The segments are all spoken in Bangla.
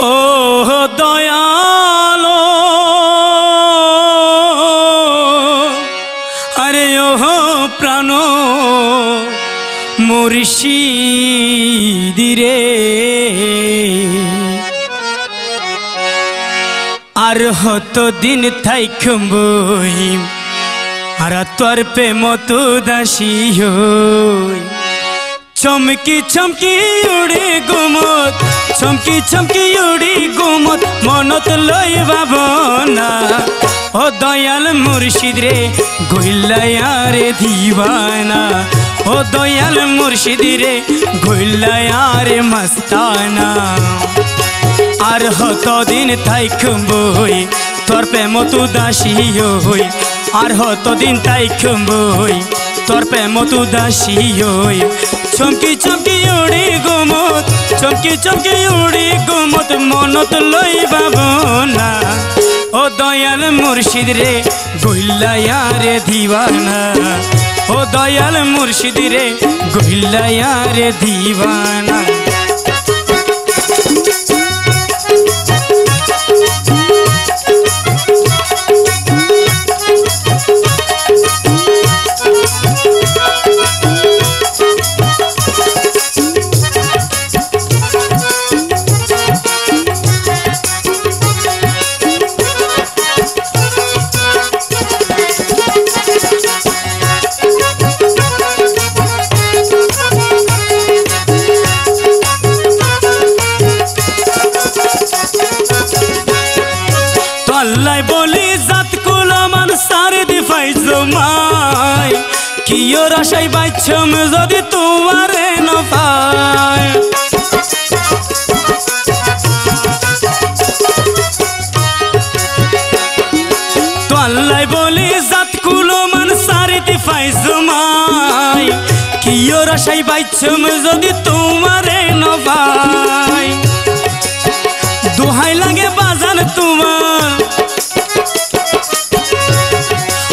ও দয়ালো আরে ও প্রাণ মুর্শিদিরে আর হত দিন থাইকবই আর তোর প্রেম তো দাসী হই চমকি চমকি উড়ি গুমত চমকি চমকি উড়ি গুমত মনত লই ভাবনা ও দয়াল মুর্শিদ রে গইলায়া রে দিবানা ও দয়াল মুর্শিদ রে গইলায়া রে মস্তানা আর হতদিন থাইকবই তোর প্রেম তো দাসী হই আর হতদিন থাইকবই তোর প্রেম তো দাসী হই চমকি চমকি উড়ি গুমত চমকি চমকি উড়ি গুমত মনত লই ভাবনা ও দয়াল মুর্শিদ রে গইলায়া রে দিবানা ও দয়াল মুর্শিদ রে গইলায়া রে দিবানা বলি জাত কুলমান সারি দি ফাইজো মাই কিয় রাশাই বাইছম যদি তোমারে ন পায় তো আল্লাহ বলি জাত কুলমান সারি দি ফাইজো মাই কিয় রাশাই বাইছম যদি তোমারে ন পায় দোহাই লাগে বাজান তোমার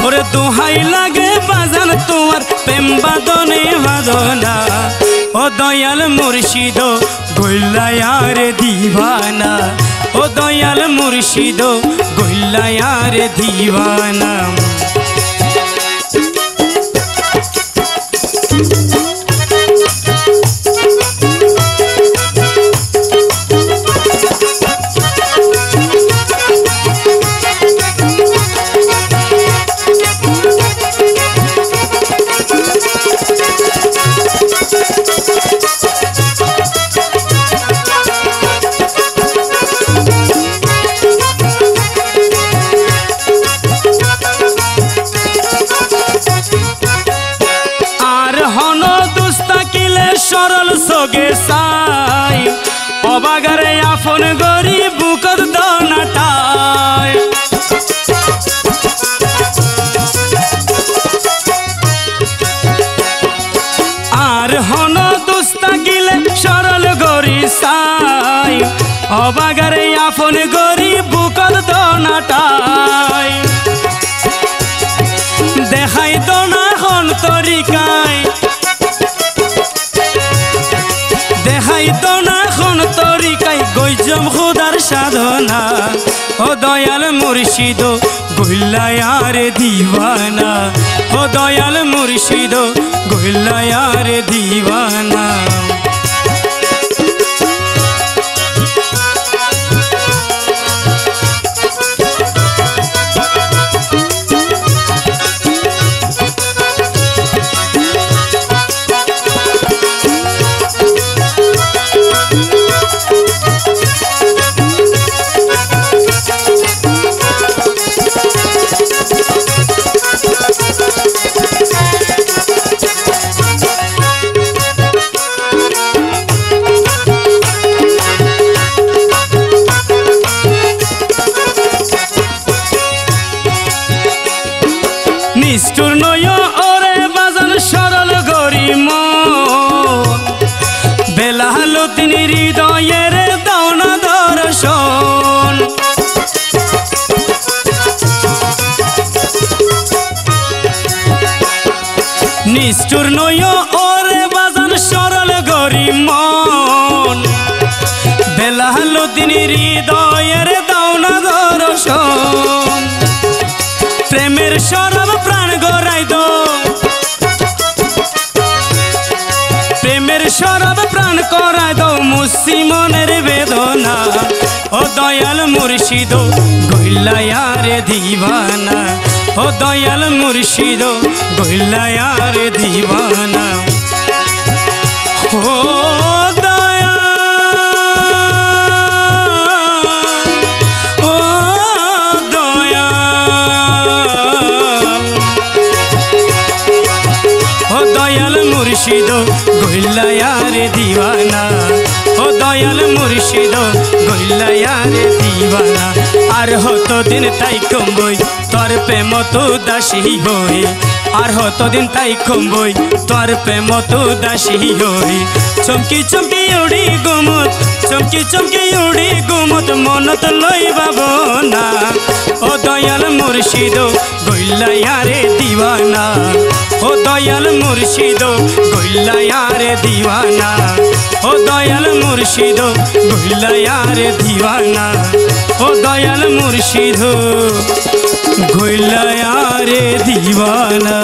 ওরে দোহাই লাগে বাজান তোমার প্রেম বাদনে বাদনা ও দয়াল মুর্শিদ গইলায়া রে দিবানা ও দয়াল মুর্শিদ গইলায়া রে দিবানা সরল সগে সাই অবাগারে আফন গরি বুকর দনাটায় আর হন দুস্তা গিলে সরল গরি সাই অবাগারে আফন গরি বুকর দনাটায় দেখাই দনা হন তরিকায় দেখাই দনা খন তরিকাই গইজম খুদার সাধনা ও দয়াল মুর্শিদ গইলায়া রে দিবানা ও দয়াল মুর্শিদ গইলায়া রে দিবানা শরাব প্রাণ করায় দাও মুসি মনের বেদনা ও দয়াল মুর্শিদ গইলায়ারে দিবানা ও দয়াল মুর্শিদ গইলায়ারে দিবানা ও দয়া ও দয়া ও দয়াল মুর্শিদ গইলায়ারে দিবানা ও দয়াল মুর্শিদ গইলায়ারে দিবানা আর হতো দিন তাই কমবই তোর প্রেম তো দাসী হই আর হতো দিন তাই কমবই তোর প্রেম তো দাসী হই চমকি চমকি উড়ি গুমত চমকি চমকি উড়ি গুমত মনত লই ভাবনা ও দয়াল মুর্শিদ গইলায়ারে দিবানা ও দয়াল মুর্শিদ গইলায়ারে দিবানা ও দয়াল মুর্শিদ গইলায়ারে দিবানা ও দয়াল মুর্শিদ গইলায়ারে দিবানা।